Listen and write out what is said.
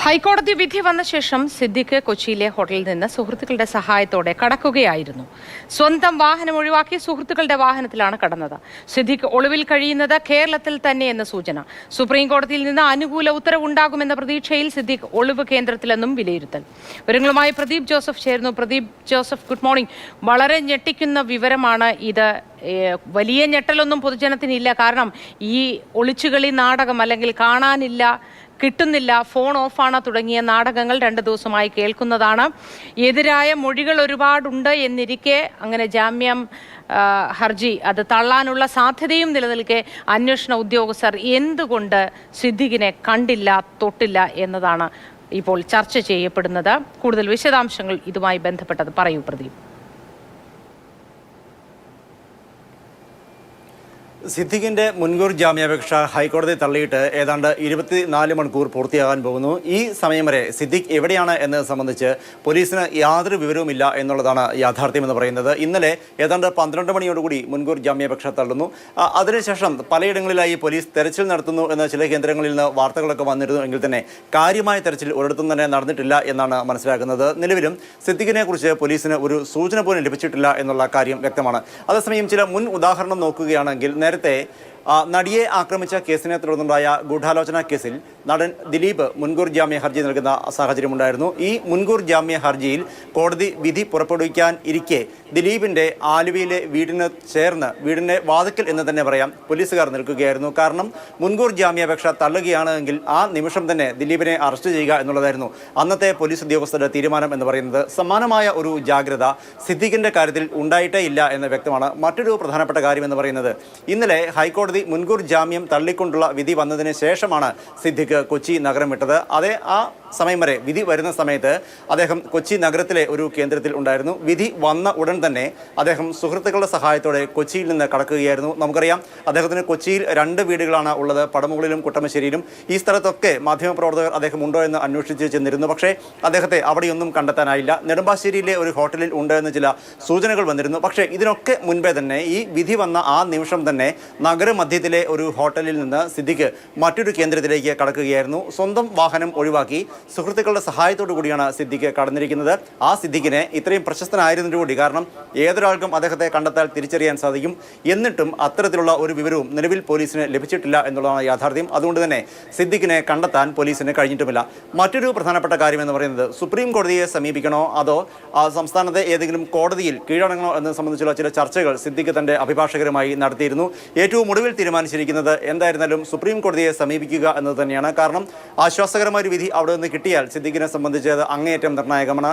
ഹൈക്കോടതി വിധി വന്ന ശേഷം സിദ്ദിഖ് കൊച്ചിയിലെ ഹോട്ടലിൽ നിന്ന് സുഹൃത്തുക്കളുടെ സഹായത്തോടെ കടക്കുകയായിരുന്നു. സ്വന്തം വാഹനം ഒഴിവാക്കി സുഹൃത്തുക്കളുടെ വാഹനത്തിലാണ് കടന്നത്. സിദ്ദിഖ് ഒളിവിൽ കഴിയുന്നത് കേരളത്തിൽ തന്നെയെന്ന സൂചന. സുപ്രീം കോടതിയിൽ നിന്ന് അനുകൂല ഉത്തരവുണ്ടാകുമെന്ന പ്രതീക്ഷയിൽ സിദ്ദിഖ് ഒളിവ് കേന്ദ്രത്തിലെന്നും വിലയിരുത്തൽ. വിവരങ്ങളുമായി പ്രദീപ് ജോസഫ് ചേർന്നു. Pradeep Joseph, good morning. വളരെ ഞെട്ടിക്കുന്ന വിവരമാണ് ഇത്. വലിയ ഞെട്ടലൊന്നും പൊതുജനത്തിനില്ല. കാരണം ഈ ഒളിച്ചുകളി നാടകം അല്ലെങ്കിൽ കാണാനില്ല, കിട്ടുന്നില്ല, ഫോൺ ഓഫാണ് തുടങ്ങിയ നാടകങ്ങൾ 2 ദിവസമായി കേൾക്കുന്നതാണ്. എതിരായ മൊഴികൾ ഒരുപാടുണ്ട് എന്നിരിക്കെ അങ്ങനെ ജാമ്യം ഹർജി അത് തള്ളാനുള്ള സാധ്യതയും നിലനിൽക്കെ അന്വേഷണ ഉദ്യോഗസ്ഥർ എന്തുകൊണ്ട് സിദ്ദിഖിനെ കണ്ടില്ല, തൊട്ടില്ല എന്നതാണ് ഇപ്പോൾ ചർച്ച ചെയ്യപ്പെടുന്നത്. കൂടുതൽ വിശദാംശങ്ങൾ ഇതുമായി ബന്ധപ്പെട്ടത് പറയൂ പ്രദീപ്. സിദ്ദിഖിന്റെ മുൻകൂർ ജാമ്യാപേക്ഷ ഹൈക്കോടതി തള്ളിയിട്ട് ഏതാണ്ട് 24 മണിക്കൂർ പൂർത്തിയാകാൻ പോകുന്നു. ഈ സമയം വരെ സിദ്ദിഖ് എവിടെയാണ് എന്നത് സംബന്ധിച്ച് പോലീസിന് യാതൊരു വിവരവുമില്ല എന്നുള്ളതാണ് യാഥാർത്ഥ്യമെന്ന് പറയുന്നത്. ഇന്നലെ ഏതാണ്ട് 12 മണിയോടുകൂടി മുൻകൂർ ജാമ്യാപേക്ഷ തള്ളുന്നു. അതിനുശേഷം പലയിടങ്ങളിലായി പോലീസ് തെരച്ചിൽ നടത്തുന്നു എന്ന ചില കേന്ദ്രങ്ങളിൽ നിന്ന് വാർത്തകളൊക്കെ വന്നിരുന്നു എങ്കിൽ തന്നെ കാര്യമായ തെരച്ചിൽ ഒരിടത്തും തന്നെ നടന്നിട്ടില്ല എന്നാണ് മനസ്സിലാക്കുന്നത്. നിലവിലും സിദ്ദിഖിനെ കുറിച്ച് പോലീസിന് ഒരു സൂചന പോലും ലഭിച്ചിട്ടില്ല എന്നുള്ള കാര്യം വ്യക്തമാണ്. അതേസമയം ചില മുൻ ഉദാഹരണം നോക്കുകയാണെങ്കിൽ നേരത്തെ നടിയെ ആക്രമിച്ച കേസിനെ തുടർന്നുണ്ടായ ഗൂഢാലോചന കേസിൽ നടൻ ദിലീപ് മുൻകൂർ ജാമ്യ ഹർജി നൽകുന്ന സാഹചര്യമുണ്ടായിരുന്നു. ഈ മുൻകൂർ ജാമ്യ ഹർജിയിൽ കോടതി വിധി പുറപ്പെടുവിക്കാൻ ഇരിക്കെ ദിലീപിന്റെ ആലുവയിലെ വീടിന് ചേർന്ന് വീടിന്റെ വാതിക്കൽ എന്ന് തന്നെ പറയാം പോലീസുകാർ നിൽക്കുകയായിരുന്നു. കാരണം മുൻകൂർ ജാമ്യാപേക്ഷ തള്ളുകയാണ് എങ്കിൽ ആ നിമിഷം തന്നെ ദിലീപിനെ അറസ്റ്റ് ചെയ്യുക എന്നുള്ളതായിരുന്നു അന്നത്തെ പോലീസ് ഉദ്യോഗസ്ഥരുടെ തീരുമാനം എന്ന് പറയുന്നത്. സമാനമായ ഒരു ജാഗ്രത സിദ്ദിഖിന്റെ കാര്യത്തിൽ ഉണ്ടായിട്ടേ ഇല്ല എന്ന് വ്യക്തമാണ്. മറ്റൊരു പ്രധാനപ്പെട്ട കാര്യം എന്ന് പറയുന്നത് ഇന്നലെ ഹൈക്കോടതി മുൻകൂർ ജാമ്യം തള്ളിക്കൊണ്ടുള്ള വിധി വന്നതിന് ശേഷമാണ് സിദ്ദിഖ് കൊച്ചി നഗരം വിട്ടത്. ആ സമയം വരെ വിധി വരുന്ന സമയത്ത് അദ്ദേഹം കൊച്ചി നഗരത്തിലെ ഒരു കേന്ദ്രത്തിൽ ഉണ്ടായിരുന്നു. വിധി വന്ന ഉടൻ തന്നെ അദ്ദേഹം സുഹൃത്തുക്കളുടെ സഹായത്തോടെ കൊച്ചിയിൽ നിന്ന് കടക്കുകയായിരുന്നു. നമുക്കറിയാം അദ്ദേഹത്തിന് കൊച്ചിയിൽ 2 വീടുകളാണ് ഉള്ളത്, പടമുകളിലും കുട്ടമശ്ശേരിയിലും. ഈ സ്ഥലത്തൊക്കെ മാധ്യമപ്രവർത്തകർ അദ്ദേഹം ഉണ്ടോ എന്ന് അന്വേഷിച്ച് ചെന്നിരുന്നു. പക്ഷേ അദ്ദേഹത്തെ അവിടെയൊന്നും കണ്ടെത്താനായില്ല. നെടുമ്പാശ്ശേരിയിലെ ഒരു ഹോട്ടലിൽ ഉണ്ട് എന്ന് ചില സൂചനകൾ വന്നിരുന്നു. പക്ഷേ ഇതിനൊക്കെ മുൻപേ തന്നെ ഈ വിധി വന്ന ആ നിമിഷം തന്നെ നഗരമധ്യത്തിലെ ഒരു ഹോട്ടലിൽ നിന്ന് സിദ്ദിഖ് മറ്റൊരു കേന്ദ്രത്തിലേക്ക് കടക്കുകയായിരുന്നു. സ്വന്തം വാഹനം ഒഴിവാക്കി സുഹൃത്തുക്കളുടെ സഹായത്തോടു കൂടിയാണ് സിദ്ദിഖ് കടന്നിരിക്കുന്നത്. ആ സിദ്ദിഖിനെ ഇത്രയും പ്രശസ്തനായിരുന്നതിനു കൂടി, കാരണം ഏതൊരാൾക്കും അദ്ദേഹത്തെ കണ്ടെത്താൽ തിരിച്ചറിയാൻ സാധിക്കും. എന്നിട്ടും അത്തരത്തിലുള്ള ഒരു വിവരവും നിലവിൽ പോലീസിന് ലഭിച്ചിട്ടില്ല എന്നുള്ളതാണ് യാഥാർത്ഥ്യം. അതുകൊണ്ട് തന്നെ സിദ്ദിഖിനെ കണ്ടെത്താൻ പോലീസിന് കഴിഞ്ഞിട്ടുമില്ല. മറ്റൊരു പ്രധാനപ്പെട്ട കാര്യം എന്ന് പറയുന്നത് സുപ്രീം കോടതിയെ സമീപിക്കണോ അതോ സംസ്ഥാനത്തെ ഏതെങ്കിലും കോടതിയിൽ കീഴടങ്ങണോ എന്നത് സംബന്ധിച്ചുള്ള ചില ചർച്ചകൾ സിദ്ദിഖ് തന്റെ അഭിഭാഷകരുമായി നടത്തിയിരുന്നു. ഏറ്റവും ഒടുവിൽ തീരുമാനിച്ചിരിക്കുന്നത് എന്തായിരുന്നാലും സുപ്രീം കോടതിയെ സമീപിക്കുക എന്നത് തന്നെയാണ്. കാരണം ആശ്വാസകരമായ ഒരു വിധി അവിടെ നിന്ന് കിട്ടിയാൽ സിദ്ദിഖിനെ സംബന്ധിച്ച് അത് അങ്ങേയറ്റം നിർണായകമാണ്.